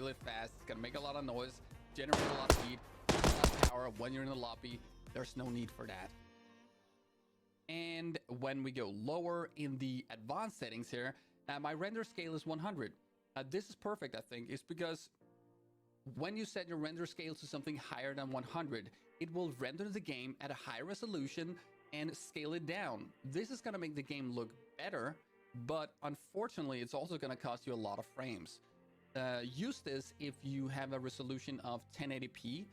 really fast. It's gonna make a lot of noise, generate a lot of heat, a lot of power when you're in the lobby. There's no need for that. And when we go lower in the advanced settings here, my render scale is 100. This is perfect, I think. It's because when you set your render scale to something higher than 100, it will render the game at a high resolution and scale it down. This is going to make the game look better, but unfortunately, it's also going to cost you a lot of frames. Use this if you have a resolution of 1080p.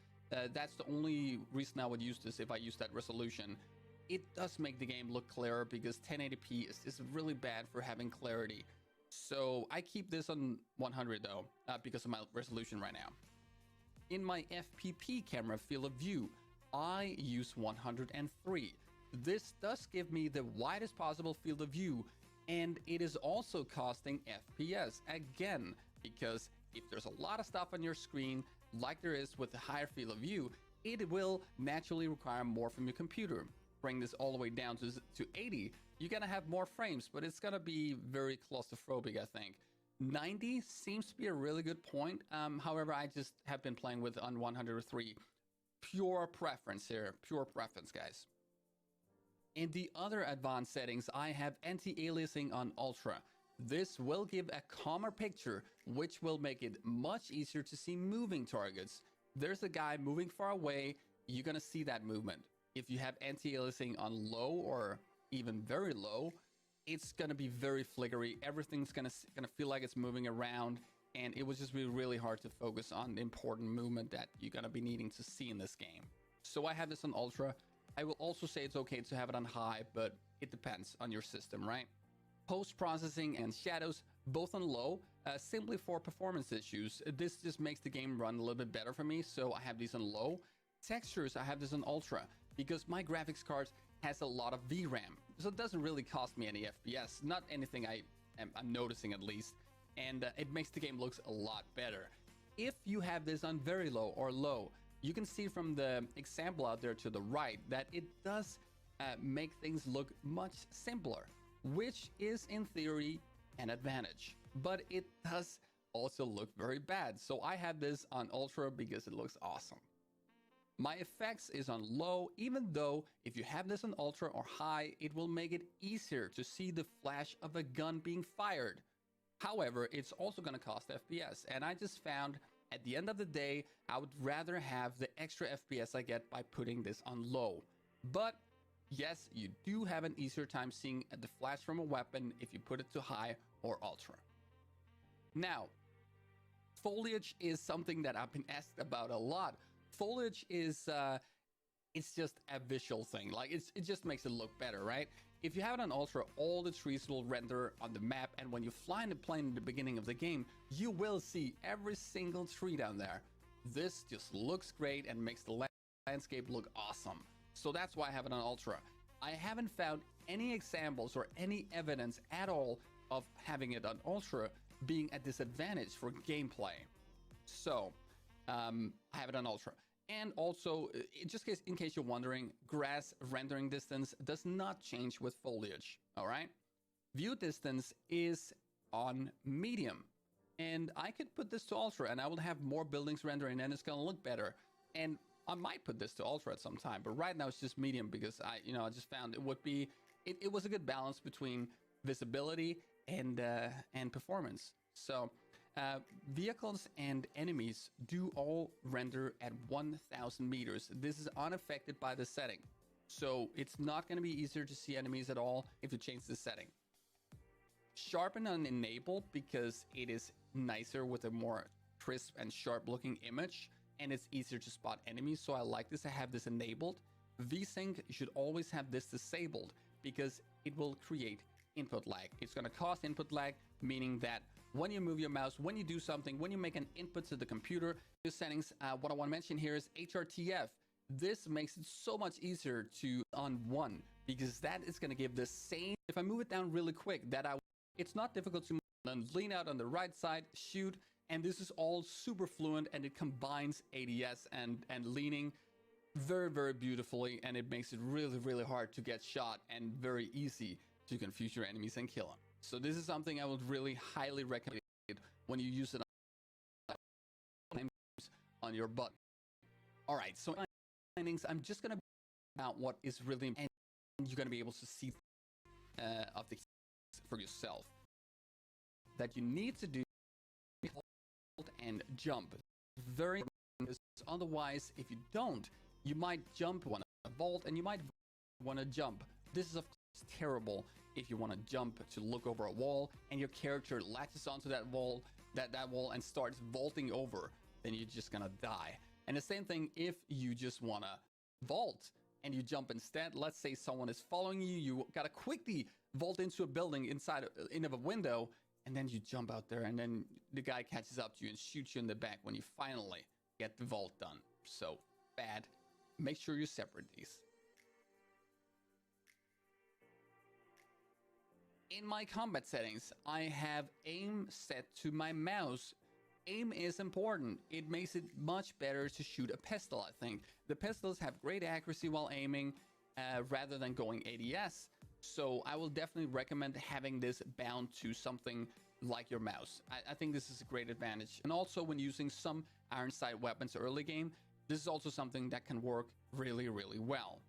That's the only reason I would use this if I use that resolution. It does make the game look clearer because 1080p is really bad for having clarity. So I keep this on 100 though, because of my resolution right now. In my FPP camera field of view, I use 103. This does give me the widest possible field of view, and it is also costing FPS again, because if there's a lot of stuff on your screen, like there is with the higher field of view, it will naturally require more from your computer. Bring this all the way down to 80, you're gonna have more frames, but it's gonna be very claustrophobic, I think. 90 seems to be a really good point. However, I just have been playing with on 103. Pure preference here, pure preference, guys. In the other advanced settings, I have anti-aliasing on Ultra. This will give a calmer picture, which will make it much easier to see moving targets. There's a guy moving far away, you're gonna see that movement. If you have anti-aliasing on low or even very low, it's gonna be very flickery. Everything's gonna feel like it's moving around, and it will just be really hard to focus on the important movement that you're gonna be needing to see in this game. So I have this on Ultra. I will also say it's okay to have it on high, but it depends on your system, right? Post-processing and shadows, both on low, simply for performance issues. This just makes the game run a little bit better for me, so I have these on low. Textures, I have this on Ultra, because my graphics card has a lot of VRAM, so it doesn't really cost me any FPS, not anything I'm noticing at least, and it makes the game looks a lot better. If you have this on very low or low, you can see from the example out there to the right that it does make things look much simpler, which is in theory an advantage, but it does also look very bad. So I have this on Ultra because it looks awesome. My effects is on low, even though if you have this on Ultra or high, it will make it easier to see the flash of a gun being fired. However, it's also going to cost FPS, and I just found at the end of the day, I would rather have the extra FPS I get by putting this on low. But yes, you do have an easier time seeing the flash from a weapon if you put it to high or Ultra. Now, foliage is something that I've been asked about a lot. Foliage is, it's just a visual thing. Like it just makes it look better, right? If you have it on Ultra, all the trees will render on the map, and when you fly in the plane in the beginning of the game, you will see every single tree down there. This just looks great and makes the landscape look awesome. So that's why I have it on Ultra. I haven't found any examples or any evidence at all of having it on Ultra being a disadvantage for gameplay. So I have it on Ultra. And also, just in case you're wondering, grass rendering distance does not change with foliage, all right? View distance is on medium. And I could put this to Ultra and I will have more buildings rendering and it's gonna look better. And I might put this to Ultra at some time, but right now it's just medium because I just found it would be, it was a good balance between visibility and performance. So vehicles and enemies do all render at 1000 meters. This is unaffected by the setting. So it's not going to be easier to see enemies at all if you change the setting. Sharpen and enable because it is nicer with a more crisp and sharp looking image, and it's easier to spot enemies. So I like this. I have this enabled. VSync, you should always have this disabled because it will create input lag. It's going to cause input lag, meaning that when you move your mouse, when you do something, when you make an input to the computer, the settings, what I want to mention here is HRTF. This makes it so much easier to on 1 because that is going to give the same. If I move it down really quick, it's not difficult to move. Then lean out on the right side, shoot, and this is all super fluent, and it combines ADS and leaning very, very beautifully, and it makes it really, really hard to get shot and very easy to confuse your enemies and kill them. So this is something I would really highly recommend when you use it on your butt. All right, so findings, I'm just gonna about what is really important, and you're gonna be able to see of the for yourself that you need to do hold and jump. Very important, otherwise, if you don't, you might jump, want to vault, and you might want to jump. This is of course terrible if you want to jump to look over a wall and your character latches onto that wall, that wall, and starts vaulting over. Then you're just gonna die. And the same thing if you just wanna vault and you jump instead. Let's say someone is following you, you gotta quickly vault into a building inside of a window, and then you jump out there, and then the guy catches up to you and shoots you in the back when you finally get the vault done. So bad. Make sure you separate these. In my combat settings, I have aim set to my mouse. Aim is important. It makes it much better to shoot a pistol, I think. The pistols have great accuracy while aiming rather than going ADS. So I will definitely recommend having this bound to something like your mouse. I think this is a great advantage. And also when using some iron sight weapons early game, this is also something that can work really, really well.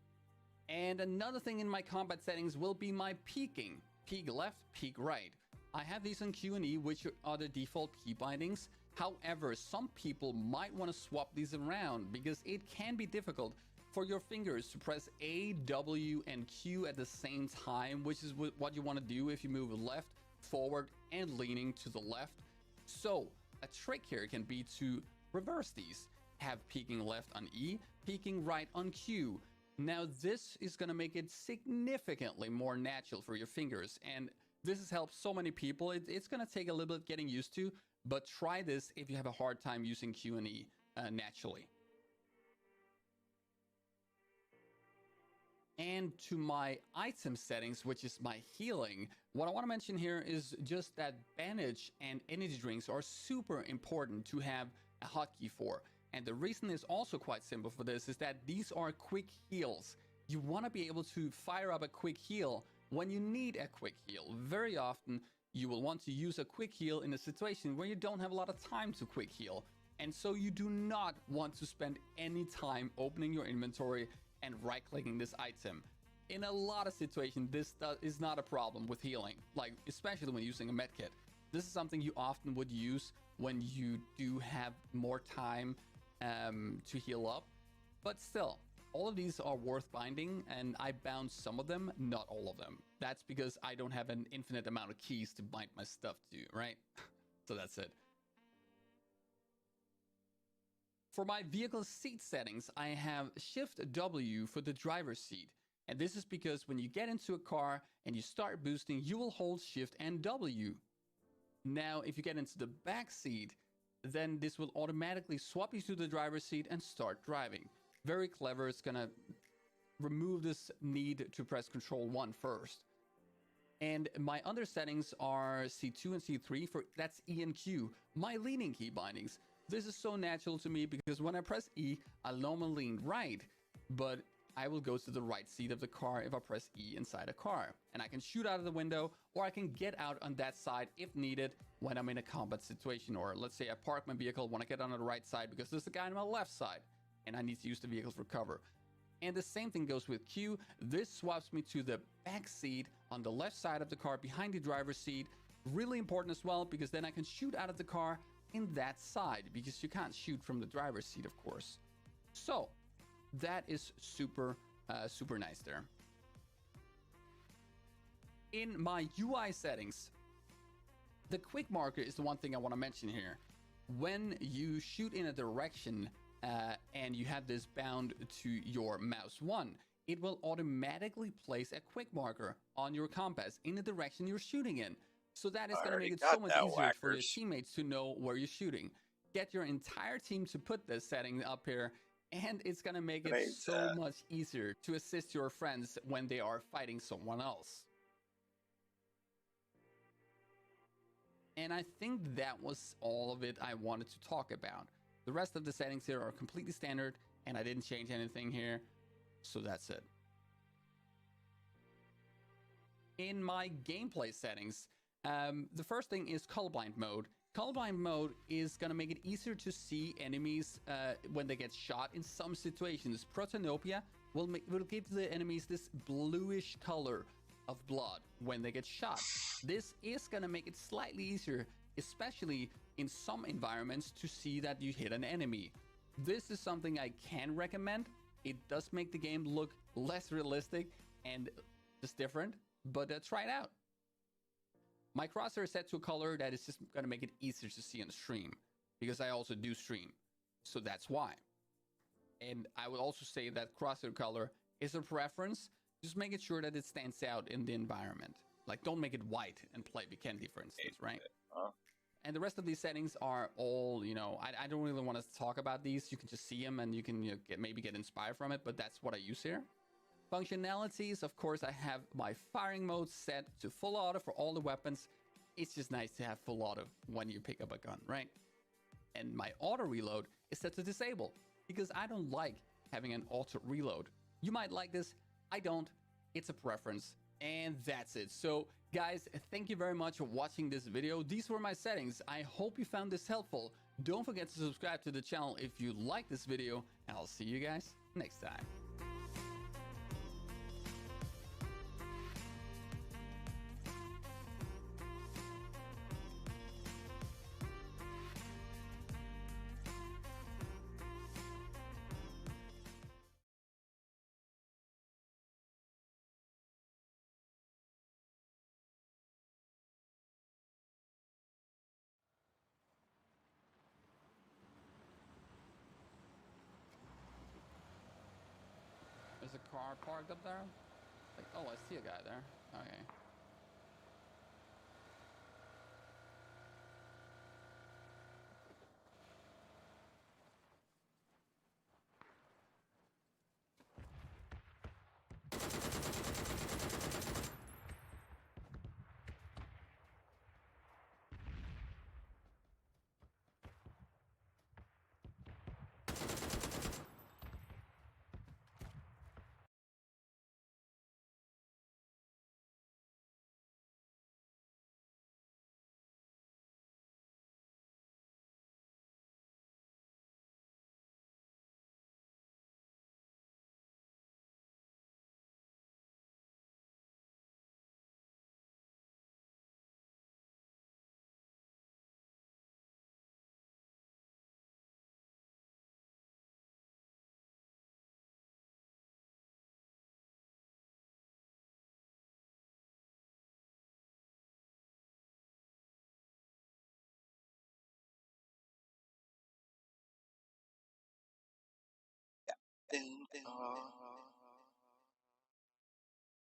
And another thing in my combat settings will be my peeking. Peek left, peek right. I have these on Q and E, which are the default key bindings. However, some people might want to swap these around because it can be difficult for your fingers to press A, W, and Q at the same time, which is what you want to do if you move left, forward, and leaning to the left. So a trick here can be to reverse these. Have peeking left on E, peeking right on Q. Now this is going to make it significantly more natural for your fingers, and this has helped so many people. It's going to take a little bit getting used to, but try this if you have a hard time using Q and E naturally. And to my item settings, which is my healing, what I want to mention here is just that bandage and energy drinks are super important to have a hotkey for. And the reason is also quite simple for this is that these are quick heals. You want to be able to fire up a quick heal when you need a quick heal. Very often you will want to use a quick heal in a situation where you don't have a lot of time to quick heal. And so you do not want to spend any time opening your inventory and right-clicking this item. In a lot of situations, this is not a problem with healing, like especially when using a medkit. This is something you often would use when you do have more time to heal up, but still, all of these are worth binding, and I bound some of them, not all of them. That's because I don't have an infinite amount of keys to bind my stuff to, right? So that's it. For my vehicle seat settings, I have Shift W for the driver's seat. And this is because when you get into a car and you start boosting, you will hold Shift and W. Now, if you get into the back seat, then this will automatically swap you to the driver's seat and start driving. Very clever. It's gonna remove this need to press Control 1 first. And my other settings are C2 and C3 for that's E and Q, my leaning key bindings. This is so natural to me because when I press E, I normally lean right, but I will go to the right seat of the car if I press E inside a car. And I can shoot out of the window, or I can get out on that side if needed when I'm in a combat situation. Or let's say I park my vehicle, want to get on the right side because there's a guy on my left side and I need to use the vehicle for cover. And the same thing goes with Q. This swaps me to the back seat on the left side of the car behind the driver's seat. Really important as well because then I can shoot out of the car in that side because you can't shoot from the driver's seat, of course. So that is super nice there. In my UI settings, the quick marker is the one thing I want to mention here. When you shoot in a direction and you have this bound to your mouse 1, it will automatically place a quick marker on your compass in the direction you're shooting in. So that is going to make it so much easier for your teammates to know where you're shooting. Get your entire team to put this setting up here, and it's going to make it so much easier to assist your friends when they are fighting someone else. And I think that was all of it I wanted to talk about. The rest of the settings here are completely standard, and I didn't change anything here, so that's it. In my gameplay settings, the first thing is colorblind mode, Colorblind mode is gonna make it easier to see enemies when they get shot in some situations. Protanopia will give the enemies this bluish color of blood when they get shot. This is gonna make it slightly easier, especially in some environments, to see that you hit an enemy. This is something I can recommend. It does make the game look less realistic and just different, but try it out. My crosshair is set to a color that is just gonna make it easier to see on the stream, because I also do stream, so that's why. And I would also say that crosshair color is a preference. Just making sure that it stands out in the environment. Like, don't make it white and play Vikendi, for instance, right? And the rest of these settings are all, you know, I don't really want to talk about these. You can just see them and you can maybe get inspired from it, but that's what I use here. Functionalities, of course, I have my firing mode set to full auto for all the weapons. It's just nice to have full auto when you pick up a gun, right? And my auto reload is set to disable, because I don't like having an auto reload. You might like this, I don't. It's a preference, and that's it. So guys, thank you very much for watching this video. These were my settings. I hope you found this helpful. Don't forget to subscribe to the channel if you like this video, and I'll see you guys next time. There's a car parked up there. Like, oh, I see a guy there. Okay.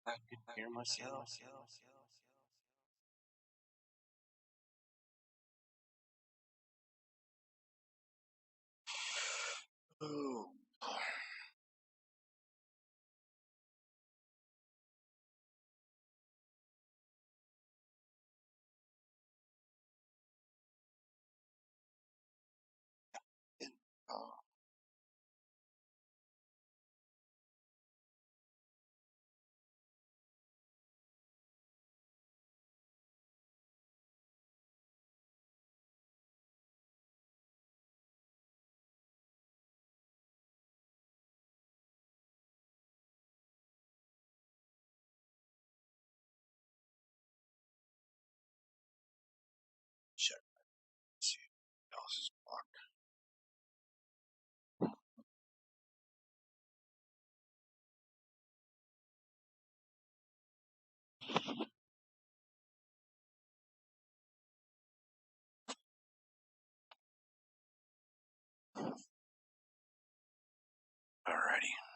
I could hear myself. Oh. Check. See what else is blocked. Alrighty.